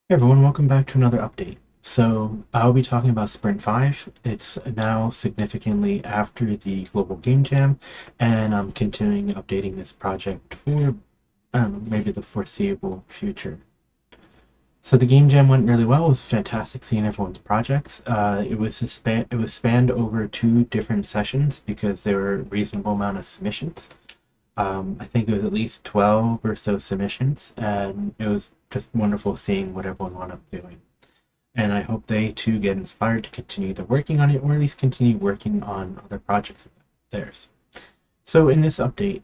Hey everyone, welcome back to another update. So I'll be talking about Sprint 5. It's now significantly after the global game jam, and I'm continuing updating this project for, I don't know, maybe the foreseeable future. So the game jam went really well. It was fantastic seeing everyone's projects. It was spanned over two different sessions because there were a reasonable amount of submissions. I think it was at least 12 or so submissions, and it was just wonderful seeing what everyone wound up doing. And I hope they too get inspired to continue either working on it or at least continue working on other projects of theirs. So in this update,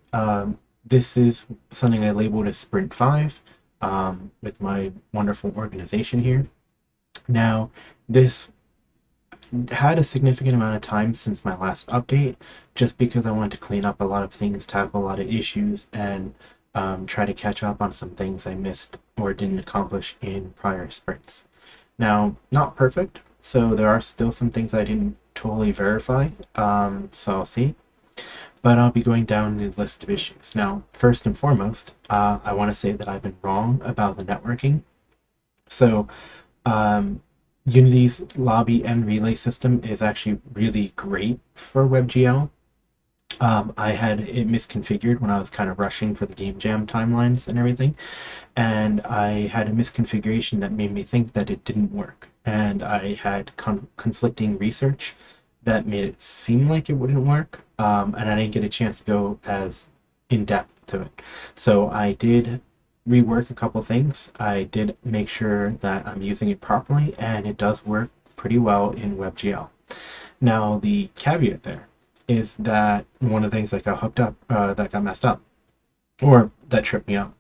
this is something I labeled as Sprint 5 with my wonderful organization here. Now, this had a significant amount of time since my last update, just because I wanted to clean up a lot of things, tackle a lot of issues, and try to catch up on some things I missed or didn't accomplish in prior sprints. Now, not perfect, so there are still some things I didn't totally verify, so I'll see. But I'll be going down the list of issues. Now, first and foremost, I want to say that I've been wrong about the networking. So, um, Unity's lobby and relay system is actually really great for WebGL. I had it misconfigured when I was kind of rushing for the game jam timelines and everything, and I had a misconfiguration that made me think that it didn't work. And I had conflicting research that made it seem like it wouldn't work, and I didn't get a chance to go as in depth to it. So I did rework a couple things. I did make sure that I'm using it properly, and it does work pretty well in WebGL. Now, the caveat there is that one of the things that got hooked up, that got messed up, or that tripped me up,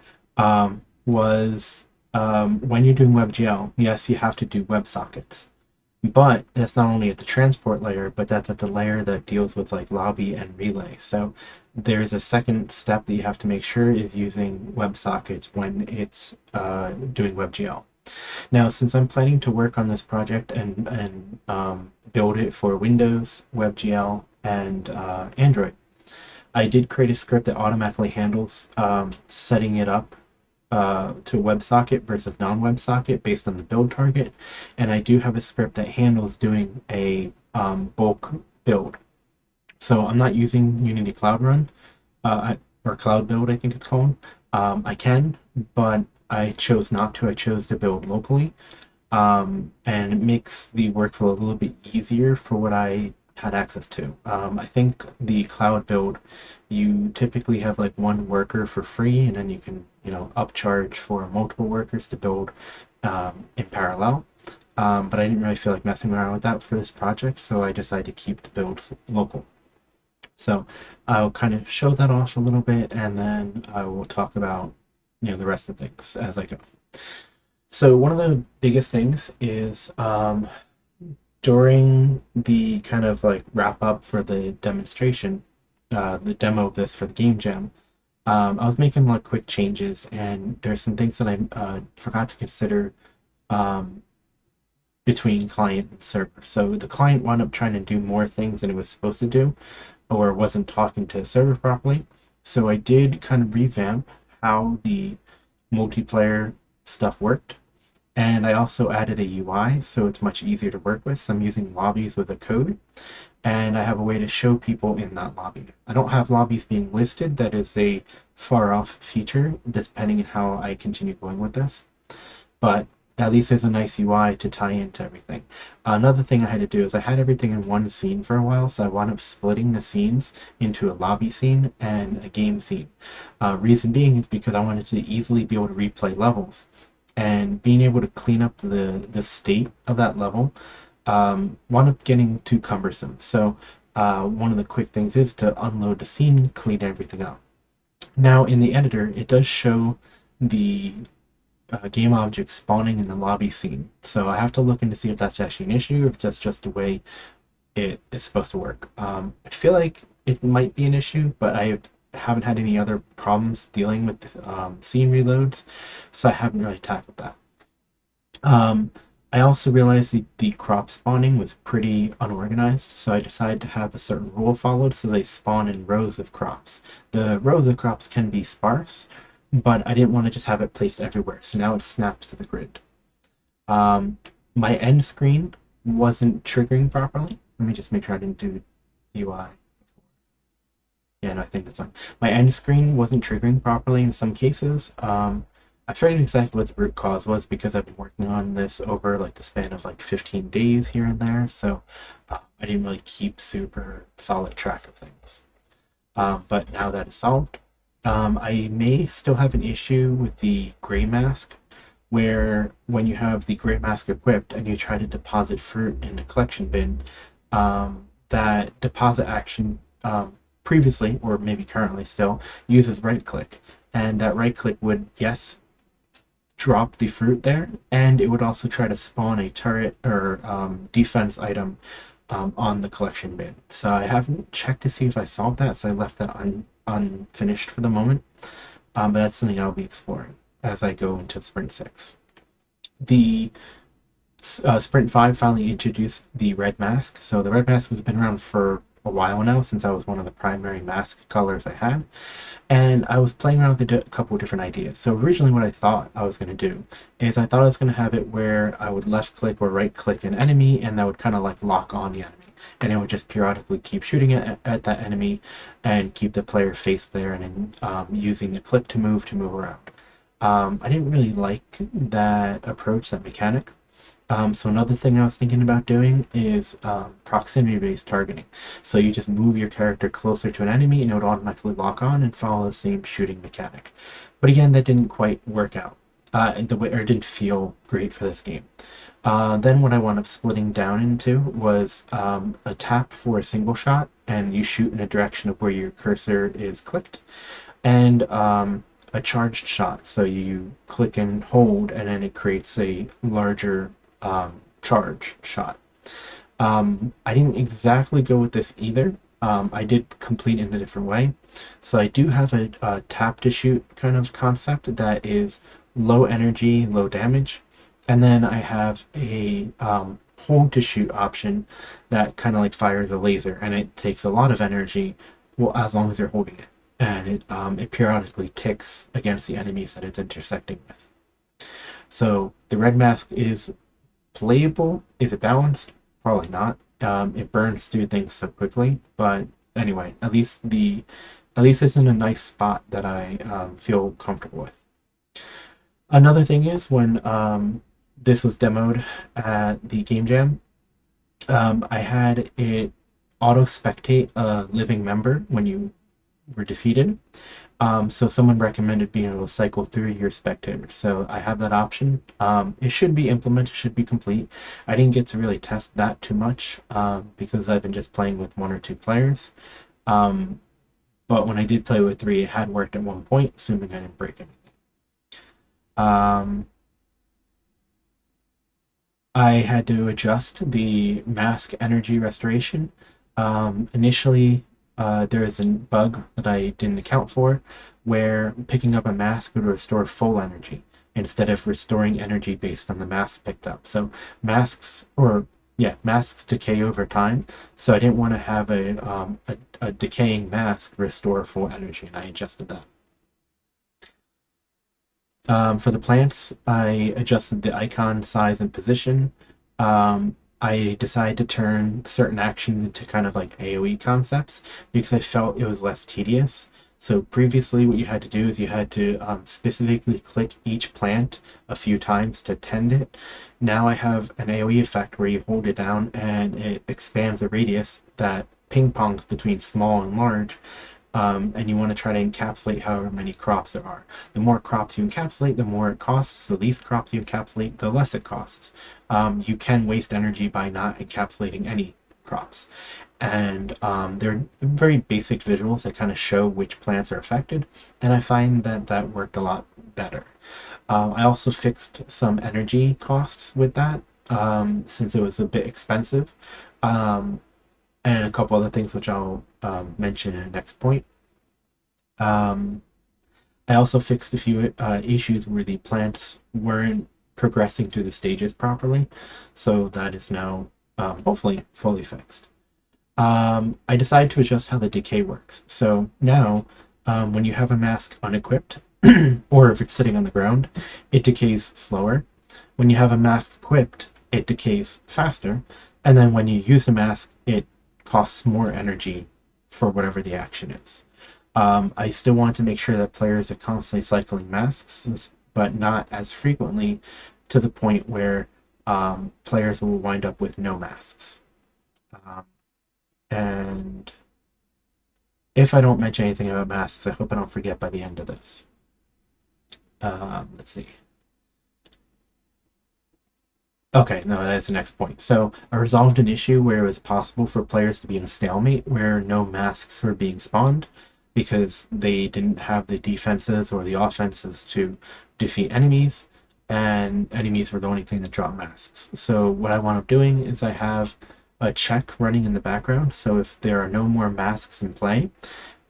was when you're doing WebGL, yes, you have to do WebSockets. But that's not only at the transport layer, but that's at the layer that deals with like lobby and relay. So there's a second step that you have to make sure is using WebSockets when it's doing WebGL. Now, since I'm planning to work on this project and build it for Windows, WebGL, and Android, I did create a script that automatically handles setting it up to WebSocket versus non-WebSocket based on the build target, and I do have a script that handles doing a bulk build. So I'm not using Unity Cloud Run or Cloud Build, I think it's called. I can, but I chose not to. I chose to build locally, and it makes the workflow a little bit easier for what I had access to. I think the cloud build, you typically have like one worker for free, and then you can, upcharge for multiple workers to build in parallel. But I didn't really feel like messing around with that for this project, so I decided to keep the builds local. So I'll kind of show that off a little bit, and then I will talk about, the rest of things as I go. So one of the biggest things is during the kind of like wrap up for the demonstration, the demo of this for the game jam, I was making a lot of quick changes, and there's some things that I forgot to consider um, between client and server. So the client wound up trying to do more things than it was supposed to do, or wasn't talking to the server properly. So I did kind of revamp how the multiplayer stuff worked. And I also added a UI so it's much easier to work with. So I'm using lobbies with a code, and I have a way to show people in that lobby. I don't have lobbies being listed. That is a far off feature, depending on how I continue going with this. But at least there's a nice UI to tie into everything. Another thing I had to do is I had everything in one scene for a while, so I wound up splitting the scenes into a lobby scene and a game scene. Reason being is because I wanted to easily be able to replay levels, and being able to clean up the state of that level wound up getting too cumbersome. So one of the quick things is to unload the scene, clean everything up. Now in the editor, it does show the game object spawning in the lobby scene. So I have to look into see if that's actually an issue, or if that's just the way it is supposed to work. I feel like it might be an issue, but I haven't had any other problems dealing with scene reloads, so I haven't really tackled that. Um, I also realized the crop spawning was pretty unorganized, so I decided to have a certain rule followed so they spawn in rows of crops. The rows of crops can be sparse, but I didn't want to just have it placed everywhere, so now it snaps to the grid. My end screen wasn't triggering properly. Let me just make sure I didn't do UI. Yeah, no, I think that's fine. My end screen wasn't triggering properly in some cases. I figured exactly what the root cause was because I've been working on this over like the span of like 15 days here and there, so I didn't really keep super solid track of things. But now that it's solved, I may still have an issue with the gray mask, where when you have the gray mask equipped and you try to deposit fruit in the collection bin, that deposit action previously, or maybe currently still, uses right click. And that right click would, yes, drop the fruit there, and it would also try to spawn a turret or defense item on the collection bin. So I haven't checked to see if I solved that, so I left that unfinished for the moment. But that's something I'll be exploring as I go into Sprint 6. The Sprint 5 finally introduced the red mask. So the red mask has been around for a while now, since that was one of the primary mask colors I had. And I was playing around with a couple of different ideas. So originally what I thought I was going to do is I thought I was going to have it where I would left click or right click an enemy, and that would kind of like lock on the enemy. And it would just periodically keep shooting at that enemy and keep the player face there, and then using the click to move around. I didn't really like that approach, that mechanic. So another thing I was thinking about doing is proximity-based targeting. So you just move your character closer to an enemy and it would automatically lock on and follow the same shooting mechanic. But again, that didn't quite work out. The way, or it didn't feel great for this game. Then what I wound up splitting down into was a tap for a single shot, and you shoot in a direction of where your cursor is clicked, and a charged shot. So you click and hold, and then it creates a larger charge shot. I didn't exactly go with this either. I did complete in a different way. So I do have a tap to shoot kind of concept that is low energy, low damage. And then I have a hold to shoot option that kind of like fires a laser, and it takes a lot of energy, well, as long as you're holding it. And it periodically ticks against the enemies that it's intersecting with. So the red mask is playable. Is it balanced? Probably not. It burns through things so quickly, but anyway, at least it's in a nice spot that I feel comfortable with. Another thing is when this was demoed at the Game Jam, I had it auto spectate a living member when you were defeated. So someone recommended being able to cycle through your spectators. So I have that option. It should be implemented, should be complete. I didn't get to really test that too much because I've been just playing with 1 or 2 players. But when I did play with 3, it had worked at one point, assuming I didn't break anything. I had to adjust the mask energy restoration. Initially, there is a bug that I didn't account for where picking up a mask would restore full energy instead of restoring energy based on the mask picked up. So masks, or yeah, masks decay over time. So I didn't want to have a decaying mask restore full energy, and I adjusted that. For the plants, I adjusted the icon size and position. I decided to turn certain actions into kind of like AoE concepts because I felt it was less tedious. So previously what you had to do is you had to specifically click each plant a few times to tend it. Now I have an AoE effect where you hold it down and it expands the radius that ping pongs between small and large, and you want to try to encapsulate however many crops there are. The more crops you encapsulate, the more it costs. The least crops you encapsulate, the less it costs. You can waste energy by not encapsulating any crops. And they're very basic visuals that kind of show which plants are affected, and I find that that worked a lot better. I also fixed some energy costs with that, since it was a bit expensive. And a couple other things which I'll mention in the next point. Um, I also fixed a few issues where the plants weren't progressing through the stages properly, so that is now hopefully fully fixed. I decided to adjust how the decay works. So now, when you have a mask unequipped, or if it's sitting on the ground, it decays slower. When you have a mask equipped, it decays faster, and then when you use the mask, it costs more energy for whatever the action is. I still want to make sure that players are constantly cycling masks, but not as frequently to the point where players will wind up with no masks. Um, and if I don't mention anything about masks, I hope I don't forget by the end of this. Let's see. Okay, no, that's the next point. So I resolved an issue where it was possible for players to be in a stalemate where no masks were being spawned because they didn't have the defenses or the offenses to defeat enemies, and enemies were the only thing that dropped masks. So what I wound up doing is I have a check running in the background. So if there are no more masks in play,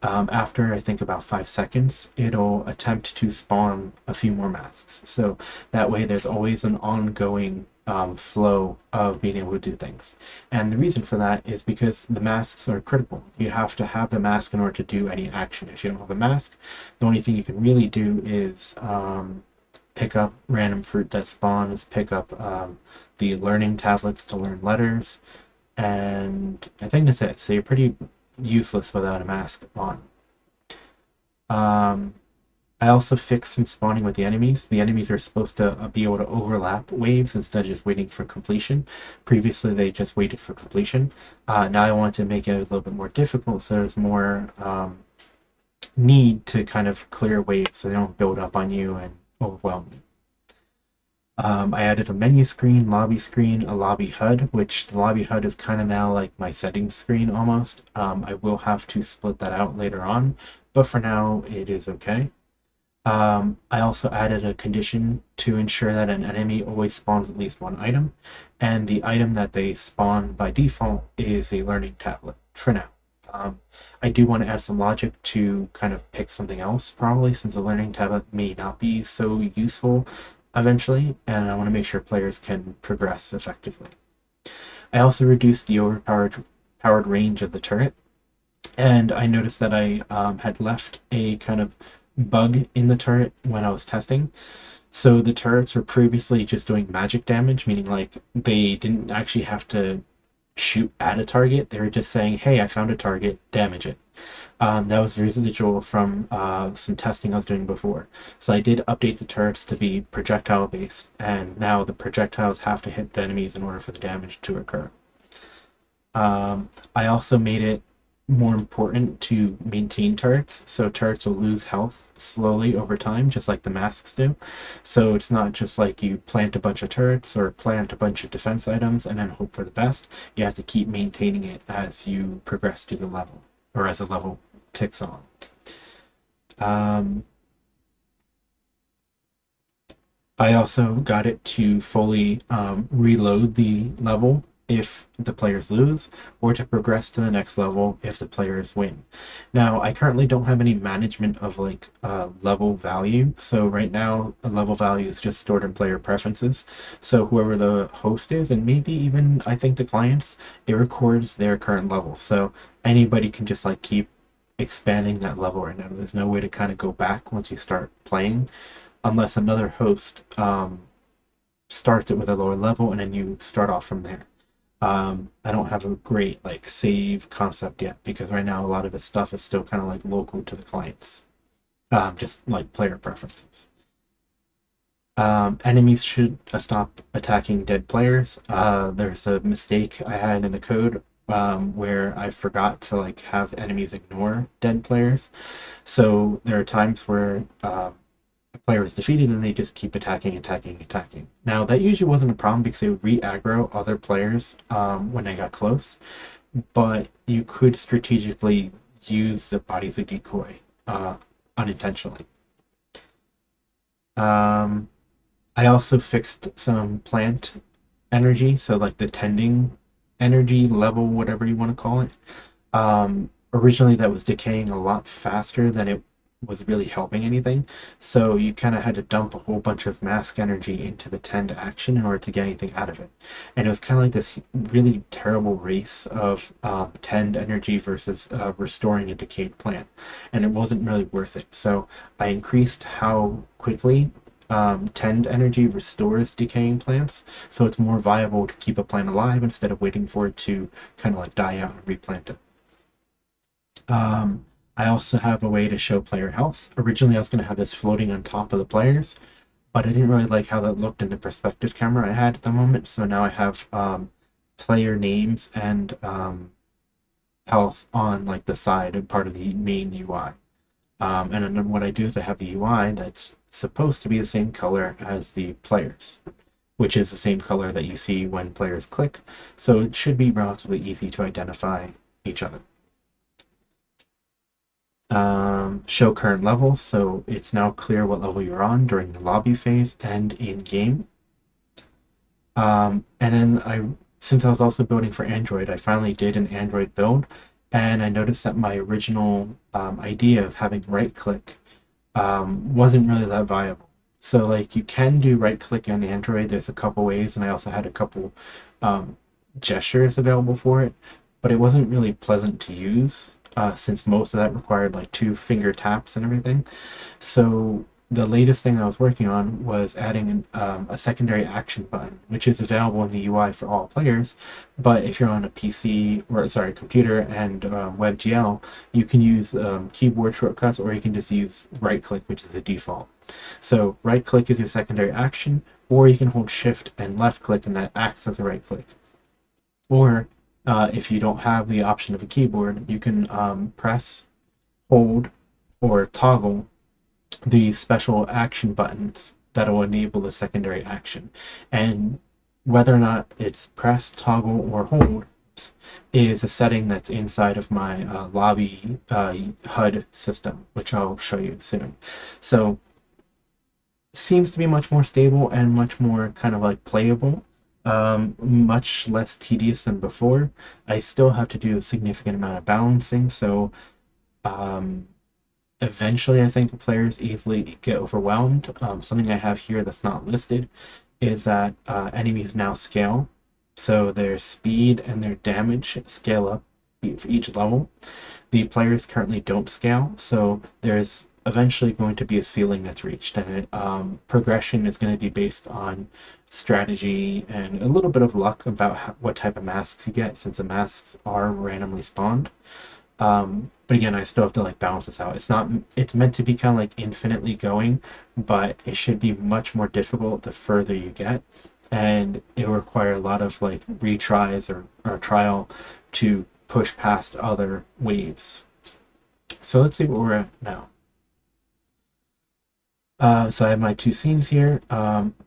after I think about 5 seconds, it'll attempt to spawn a few more masks. So that way there's always an ongoing flow of being able to do things. And the reason for that is because the masks are critical. You have to have the mask in order to do any action. If you don't have a mask, the only thing you can really do is pick up random fruit that spawns, pick up the learning tablets to learn letters, and I think that's it. So you're pretty useless without a mask on. Um, I also fixed some spawning with the enemies. The enemies are supposed to be able to overlap waves instead of just waiting for completion. Previously, they just waited for completion. Now I want to make it a little bit more difficult, so there's more need to kind of clear waves so they don't build up on you and overwhelm you. I added a menu screen, lobby screen, a lobby HUD, which the lobby HUD is kind of now like my settings screen almost. I will have to split that out later on, but for now it is okay. I also added a condition to ensure that an enemy always spawns at least one item, and the item that they spawn by default is a learning tablet for now. I do want to add some logic to kind of pick something else, probably, since a learning tablet may not be so useful eventually, and I want to make sure players can progress effectively. I also reduced the overpowered range of the turret, and I noticed that I had left a kind of bug in the turret when I was testing. So the turrets were previously just doing magic damage, meaning like they didn't actually have to shoot at a target. They were just saying, hey, I found a target, damage it. That was residual from some testing I was doing before. So I did update the turrets to be projectile based, and now the projectiles have to hit the enemies in order for the damage to occur. I also made it more important to maintain turrets, so turrets will lose health slowly over time, just like the masks do. So it's not just like you plant a bunch of turrets or plant a bunch of defense items and then hope for the best. You have to keep maintaining it as you progress through the level, or as a level ticks on. Um, I also got it to fully reload the level if the players lose, or to progress to the next level if the players win. Now, I currently don't have any management of like level value, so right now a level value is just stored in player preferences. So whoever the host is, and maybe even I think the clients, it records their current level. So anybody can just like keep expanding that level right now. There's no way to kind of go back once you start playing unless another host starts it with a lower level and then you start off from there. I don't have a great like save concept yet because right now a lot of this stuff is still kind of like local to the clients, just like player preferences. Enemies should stop attacking dead players. There's a mistake I had in the code where I forgot to like have enemies ignore dead players. So there are times where a player is defeated and they just keep attacking, attacking, attacking. Now that usually wasn't a problem because they would re-aggro other players when they got close, but you could strategically use the body as a decoy unintentionally. Um, I also fixed some plant energy, so like the tending energy level, whatever you want to call it. Originally, that was decaying a lot faster than it was really helping anything. So you kind of had to dump a whole bunch of mask energy into the tend action in order to get anything out of it. And it was kind of like this really terrible race of tend energy versus restoring a decayed plant. And it wasn't really worth it. So I increased how quickly tend energy restores decaying plants, so it's more viable to keep a plant alive instead of waiting for it to kind of like die out and replant it. I also have a way to show player health. Originally, I was going to have this floating on top of the players, but I didn't really like how that looked in the perspective camera I had at the moment, so now I have player names and health on like the side and part of the main UI. And then what I do is I have the UI that's supposed to be the same color as the players, which is the same color that you see when players click. So it should be relatively easy to identify each other. Show current level, so it's now clear what level you're on during the lobby phase and in game. And then since I was also building for Android, I finally did an Android build, and I noticed that my original idea of having right click wasn't really that viable. So like you can do right click on Android. There's a couple ways, and I also had a couple gestures available for it, but it wasn't really pleasant to use since most of that required like 2 finger taps and everything. So the latest thing I was working on was adding a secondary action button, which is available in the UI for all players. But if you're on a PC or sorry, computer and WebGL, you can use keyboard shortcuts, or you can just use right click, which is the default. So right click is your secondary action, or you can hold shift and left click, and that acts as a right click. Or if you don't have the option of a keyboard, you can press, hold, or toggle the special action buttons that will enable the secondary action. And whether or not it's press, toggle, or hold is a setting that's inside of my lobby HUD system, which I'll show you soon. So seems to be much more stable and much more kind of like playable. Much less tedious than before. I still have to do a significant amount of balancing, so um, eventually I think players easily get overwhelmed. Something I have here that's not listed is that enemies now scale, so their speed and their damage scale up for each level. The players currently don't scale, so there's eventually going to be a ceiling that's reached, and progression is going to be based on strategy and a little bit of luck about what type of masks you get, since the masks are randomly spawned. But again, I still have to like balance this out. It's meant to be kind of like infinitely going, but it should be much more difficult the further you get, and it will require a lot of like retries or trial to push past other waves. So let's see what we're at now. So I have my 2 scenes here.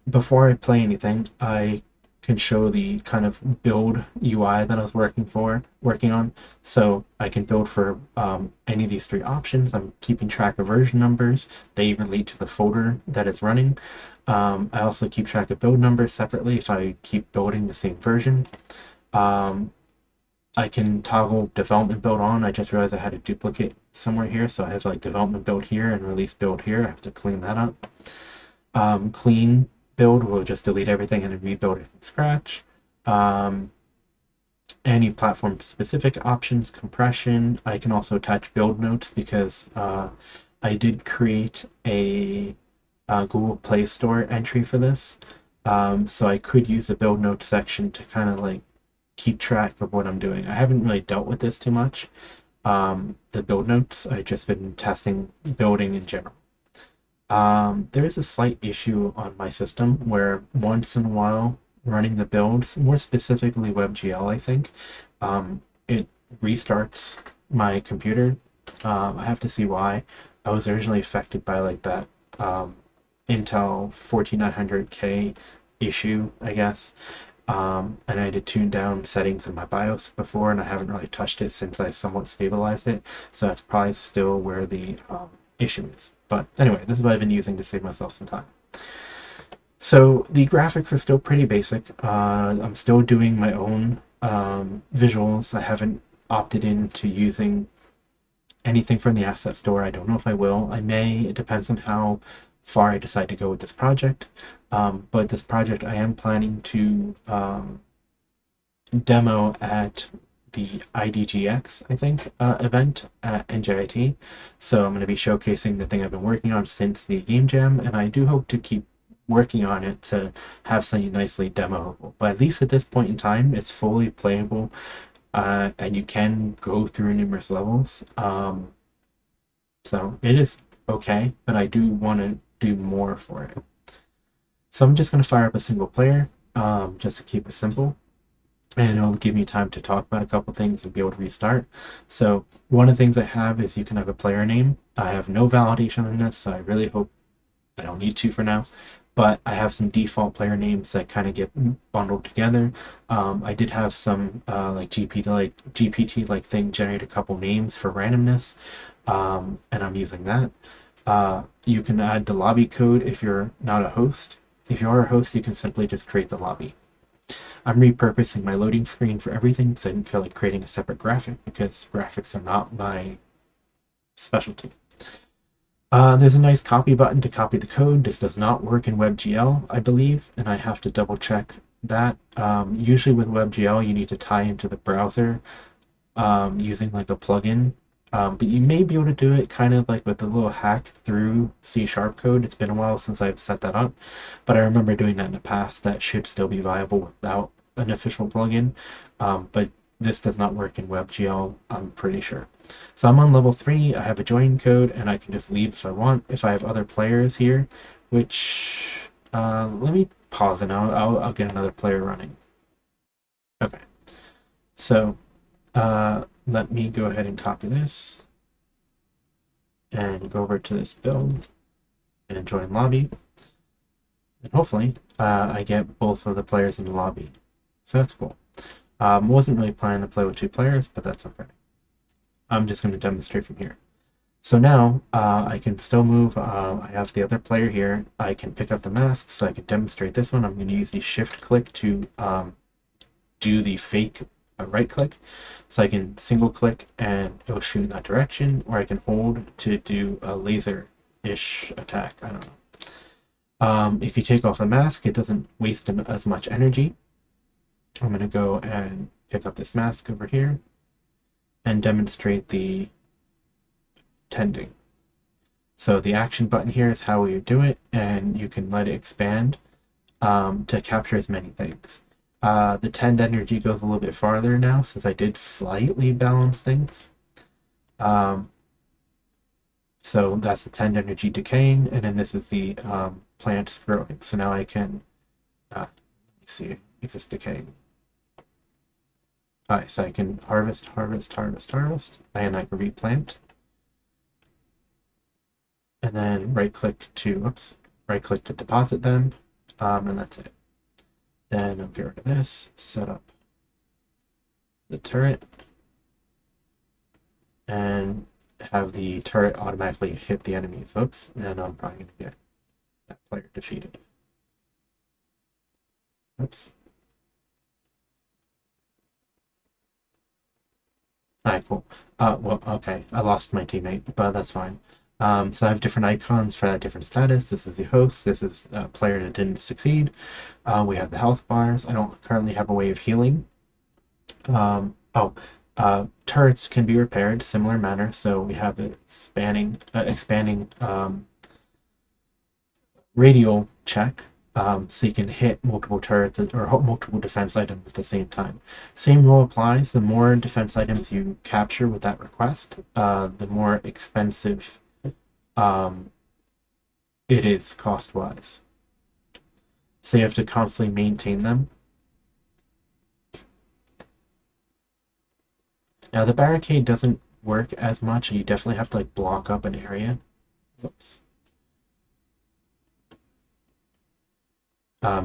Before I play anything, I can show the kind of build UI that I was working on. So I can build for any of these 3 options. I'm keeping track of version numbers. They relate to the folder that it's running. I also keep track of build numbers separately if I keep building the same version. I can toggle development build on. I just realized I had a duplicate somewhere here, so I have like development build here and release build here. I have to clean that up. Clean build will just delete everything and rebuild it from scratch. Any platform specific options, compression. I can also attach build notes because I did create a Google Play Store entry for this. So I could use the build notes section to kind of like keep track of what I'm doing. I haven't really dealt with this too much. The build notes, I've just been testing building in general. There is a slight issue on my system where once in a while running the builds, more specifically WebGL, I think, it restarts my computer. I have to see why. I was originally affected by like that Intel 14900K issue, I guess. And I had to tune down settings in my BIOS before, and I haven't really touched it since I somewhat stabilized it. So that's probably still where the issue is. But anyway, this is what I've been using to save myself some time. So the graphics are still pretty basic. I'm still doing my own visuals. I haven't opted into using anything from the asset store. I don't know if I will. I may. It depends on how far I decide to go with this project. But this project I am planning to demo at the IDGX, I think, event at NJIT. So I'm going to be showcasing the thing I've been working on since the Game Jam, and I do hope to keep working on it to have something nicely demoable. But at least at this point in time, it's fully playable, and you can go through numerous levels. So it is okay, but I do want to do more for it. So I'm just going to fire up a single player, just to keep it simple, and it'll give me time to talk about a couple things and be able to restart. So one of the things I have is you can have a player name. I have no validation on this, so I really hope I don't need to for now. But I have some default player names that kind of get bundled together. I did have some like GPT like thing generate a couple names for randomness, and I'm using that. You can add the lobby code if you're not a host. If you are a host, you can simply just create the lobby. I'm repurposing my loading screen for everything because I didn't feel like creating a separate graphic because graphics are not my specialty. There's a nice copy button to copy the code. This does not work in WebGL, I believe, and I have to double check that. Usually with WebGL, you need to tie into the browser using like a plugin. But you may be able to do it kind of like with a little hack through C# code. It's been a while since I've set that up, but I remember doing that in the past. That should still be viable without an official plugin. But this does not work in WebGL, I'm pretty sure. So I'm on level 3. I have a join code, and I can just leave if I want. If I have other players here, which let me pause and I'll get another player running. Okay, so let me go ahead and copy this and go over to this build and join lobby. And hopefully I get both of the players in the lobby. So that's cool. Wasn't really planning to play with 2 players, but that's okay. I'm just going to demonstrate from here. So now I can still move. I have the other player here. I can pick up the mask, so I can demonstrate this one. I'm going to use the shift click to do the fake right click. So I can single click and it'll shoot in that direction, or I can hold to do a laser-ish attack. I don't know. If you take off the mask, it doesn't waste as much energy. I'm going to go and pick up this mask over here and demonstrate the tending. So the action button here is how you do it, and you can let it expand to capture as many things. The tend energy goes a little bit farther now since I did slightly balance things. So that's the tend energy decaying, and then this is the plants growing. So now I can, let me see if it's decaying. Alright, so I can harvest, and I can replant. And then right click to deposit them, and that's it. Then I'll get rid of this, set up the turret, and have the turret automatically hit the enemies. Oops, and I'm probably going to get that player defeated. Oops. Alright, cool. Well, okay, I lost my teammate, but that's fine. So I have different icons for that different status. This is the host. This is a player that didn't succeed. We have the health bars. I don't currently have a way of healing. Turrets can be repaired similar manner. So we have a expanding radial check. So you can hit multiple turrets or multiple defense items at the same time. Same rule applies. The more defense items you capture with that request, the more expensive it is cost-wise. So you have to constantly maintain them. Now the barricade doesn't work as much. You definitely have to like block up an area. Whoops.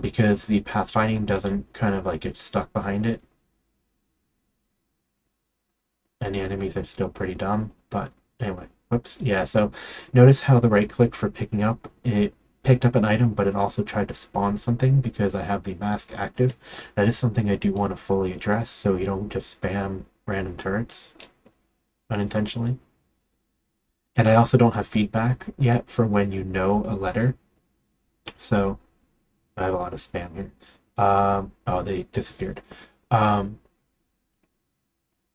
Because the pathfinding doesn't kind of like get stuck behind it. And the enemies are still pretty dumb, but anyway, whoops. Yeah, so notice how the right click for picking up, it picked up an item, but it also tried to spawn something because I have the mask active. That is something I do want to fully address, so you don't just spam random turrets unintentionally. And I also don't have feedback yet for when you know a letter, so I have a lot of spam here. Oh, they disappeared.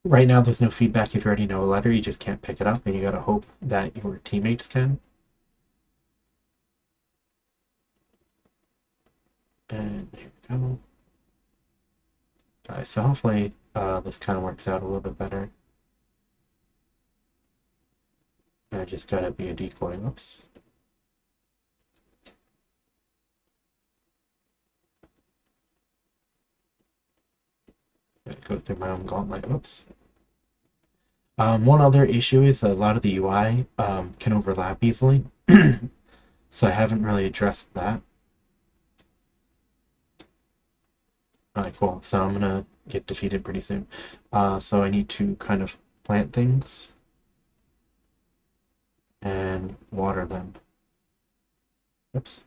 Right now, there's no feedback if you already know a letter. You just can't pick it up, and you gotta hope that your teammates can. And here we go. Alright, so hopefully this kind of works out a little bit better. I just gotta be a decoy. Oops. Gotta go through my own gauntlet. Oops. One other issue is a lot of the UI can overlap easily. So I haven't really addressed that. Alright, cool. So I'm gonna get defeated pretty soon. So I need to kind of plant things and water them. Oops.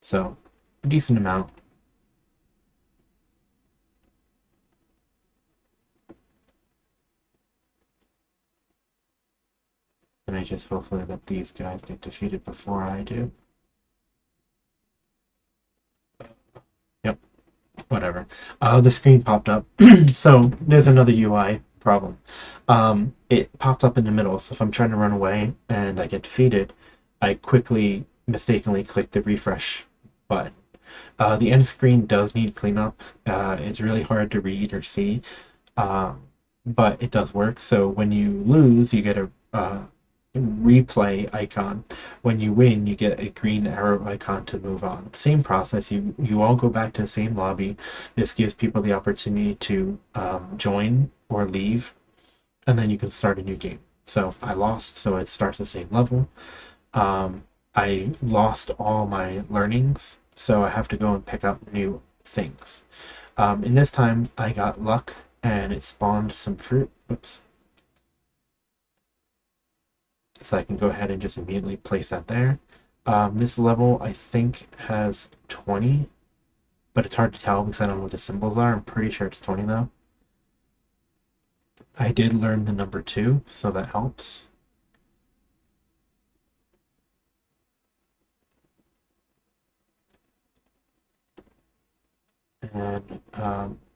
So, a decent amount. And I just hopefully let these guys get defeated before I do. Yep, whatever. The screen popped up. So there's another UI problem. It popped up in the middle, so if I'm trying to run away and I get defeated, I quickly mistakenly click the refresh button. The end screen does need cleanup. It's really hard to read or see, but it does work. So when you lose, you get a replay icon. When you win, you get a green arrow icon to move on. Same process. You all go back to the same lobby. This gives people the opportunity to join or leave, and then you can start a new game. So I lost, so it starts the same level. I lost all my learnings, so I have to go and pick up new things. In this time, I got luck, and it spawned some fruit. Oops. So I can go ahead and just immediately place that there. This level, I think, has 20, but it's hard to tell because I don't know what the symbols are. I'm pretty sure it's 20, though. I did learn the number 2, so that helps. And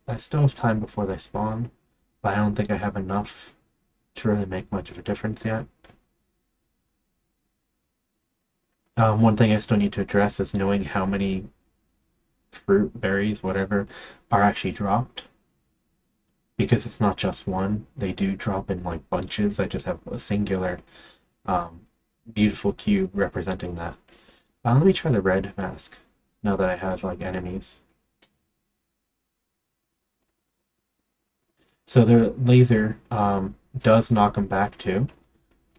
I still have time before they spawn, but I don't think I have enough to really make much of a difference yet. One thing I still need to address is knowing how many fruit, berries, whatever, are actually dropped. Because it's not just one, they do drop in like bunches. I just have a singular beautiful cube representing that. Let me try the red mask now that I have like enemies. So the laser does knock them back too.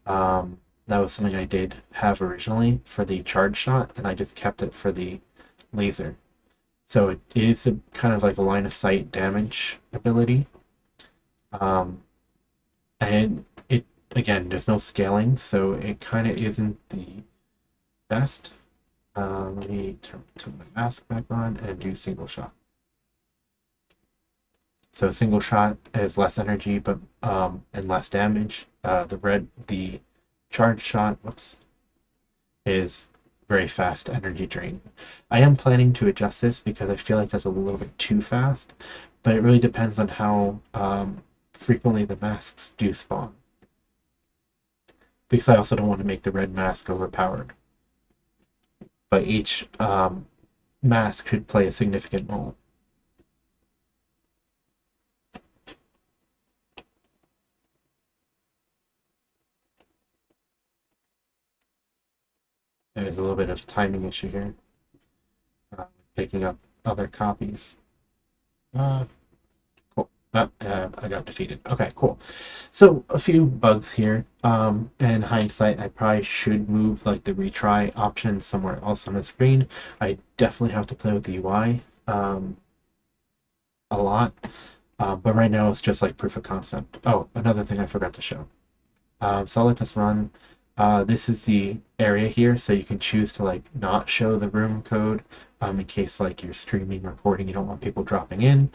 That was something I did have originally for the charge shot, and I just kept it for the laser. So it is a kind of like a line of sight damage ability. Um, and it again, there's no scaling, so it kind of isn't the best. Let me turn my mask back on and do single shot. So single shot is less energy, but and less damage. The charge shot, whoops, is very fast energy drain. I am planning to adjust this because I feel like that's a little bit too fast, but it really depends on how frequently the masks do spawn. Because I also don't want to make the red mask overpowered. But each mask should play a significant role. There's a little bit of timing issue here. Picking up other copies. Cool. I got defeated. Okay, cool. So a few bugs here. In hindsight, I probably should move like the retry option somewhere else on the screen. I definitely have to play with the UI a lot. But right now it's just like proof of concept. Oh, another thing I forgot to show. So I'll let this run. This is the area here, so you can choose to like not show the room code in case like you're streaming, recording, you don't want people dropping in.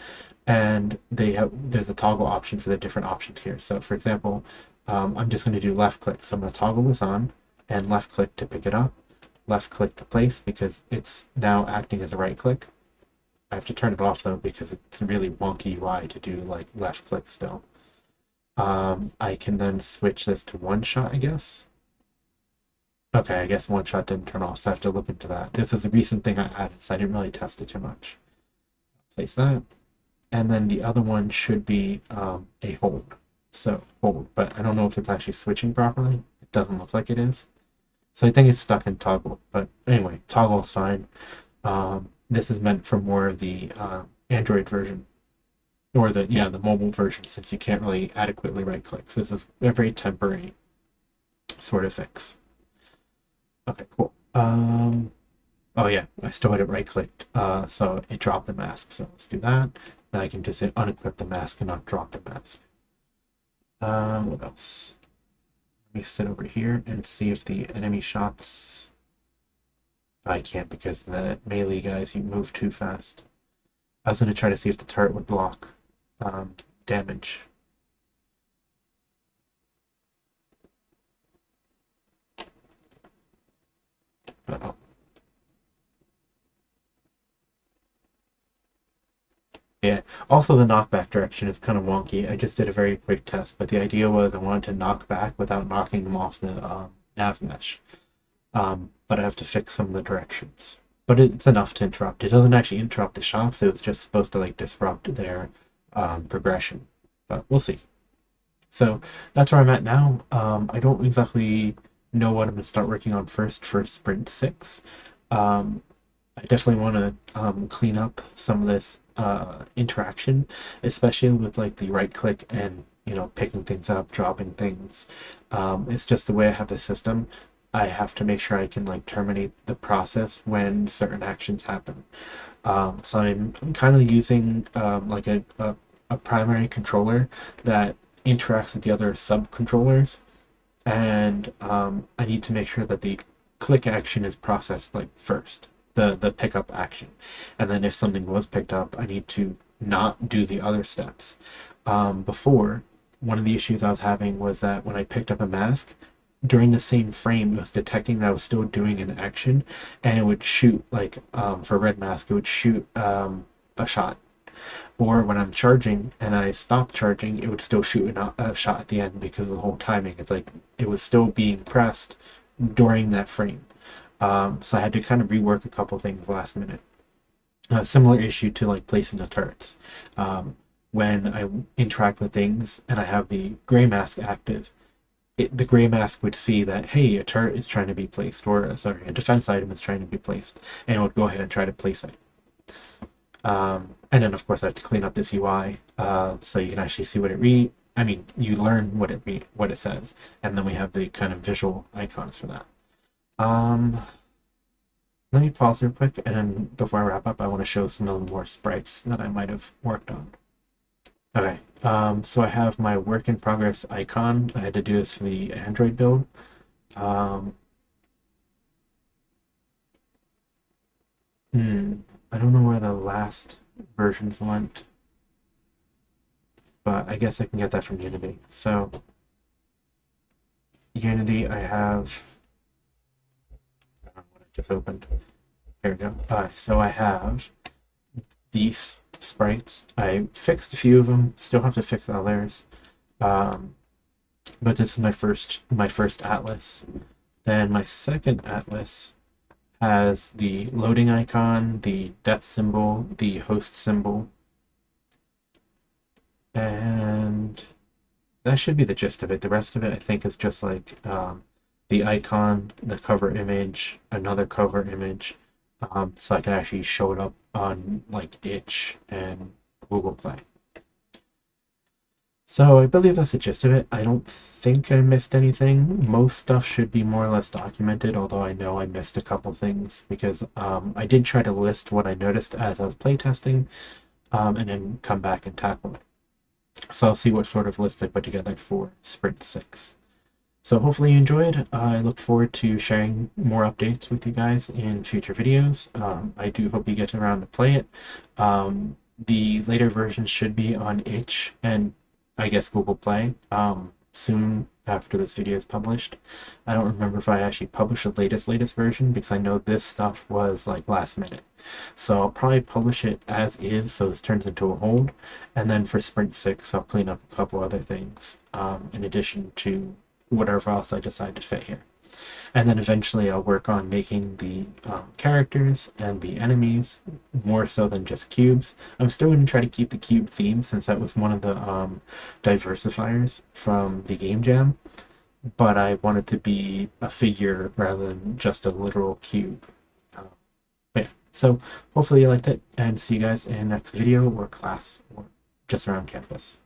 And there's a toggle option for the different options here. So for example, I'm just going to do left click. So I'm going to toggle this on and left click to pick it up, left click to place because it's now acting as a right click. I have to turn it off though because it's a really wonky UI to do like left click still. I can then switch this to one shot, I guess. Okay, I guess one shot didn't turn off, so I have to look into that. This is a recent thing I added, so I didn't really test it too much. Place that. And then the other one should be a hold. So hold, but I don't know if it's actually switching properly. It doesn't look like it is. So I think it's stuck in toggle. But anyway, toggle is fine. This is meant for more of the Android version, or the mobile version, since you can't really adequately right click. So this is a very temporary sort of fix. Okay, cool. Oh yeah, I still had it right clicked, so it dropped the mask. So let's do that. Now I can just unequip the mask and not drop the mask. What else? Let me sit over here and see if the enemy shots. I can't because the melee guys, you move too fast. I was gonna try to see if the turret would block damage. Uh-oh. Yeah. Also, the knockback direction is kind of wonky. I just did a very quick test, but the idea was I wanted to knock back without knocking them off the nav mesh. But I have to fix some of the directions. But it's enough to interrupt. It doesn't actually interrupt the shots. It was just supposed to like disrupt their progression. But we'll see. So that's where I'm at now. I don't exactly know what I'm gonna start working on first for Sprint 6. Um, I definitely want to clean up some of this interaction, especially with like the right click and picking things up, dropping things. It's just the way I have the system. I have to make sure I can like terminate the process when certain actions happen. So I'm kind of using like a primary controller that interacts with the other sub controllers, and I need to make sure that the click action is processed like first, the pickup action, and then if something was picked up, I need to not do the other steps. Before, one of the issues I was having was that when I picked up a mask, during the same frame, it was detecting that I was still doing an action, and it would shoot like for red mask, it would shoot a shot, or when I'm charging and I stop charging, it would still shoot a shot at the end because of the whole timing. It's like it was still being pressed during that frame. So I had to kind of rework a couple things last minute. Similar issue to like placing the turrets. When I interact with things and I have the gray mask active, the gray mask would see that, hey, a turret is trying to be placed, or sorry, a defense item is trying to be placed, and it would go ahead and try to place it. And then of course I have to clean up this UI so you can actually see what it read. I mean, you learn what it says, and then we have the kind of visual icons for that. Um, Let me pause real quick, and then before I wrap up, I want to show some of the more sprites that I might have worked on. Okay, so I have my work in progress icon. I had to do this for the Android build. I don't know where the last versions went, but I guess I can get that from Unity. So Unity, I have what I just opened. Here we go. So I have these sprites. I fixed a few of them. Still have to fix others. But this is my first atlas. Then my second atlas has the loading icon, the death symbol, the host symbol, and that should be the gist of it. The rest of it, I think, is just like the icon, the cover image, another cover image, so I can actually show it up on like itch and Google Play. So I believe that's the gist of it. I don't think I missed anything. Most stuff should be more or less documented, although I know I missed a couple things because I did try to list what I noticed as I was playtesting, and then come back and tackle it. So I'll see what sort of list I put together for Sprint 6. So hopefully you enjoyed. I look forward to sharing more updates with you guys in future videos. I do hope you get around to play it. The later versions should be on itch and I guess Google Play soon after this video is published. I don't remember if I actually published the latest version because I know this stuff was like last minute. So I'll probably publish it as is, so this turns into a hold. And then for Sprint 6, I'll clean up a couple other things in addition to whatever else I decide to fit here. And then eventually I'll work on making the characters and the enemies more so than just cubes. I'm still going to try to keep the cube theme since that was one of the diversifiers from the game jam, but I want it to be a figure rather than just a literal cube. Uh, but yeah, so hopefully you liked it, and see you guys in next video or class or just around campus.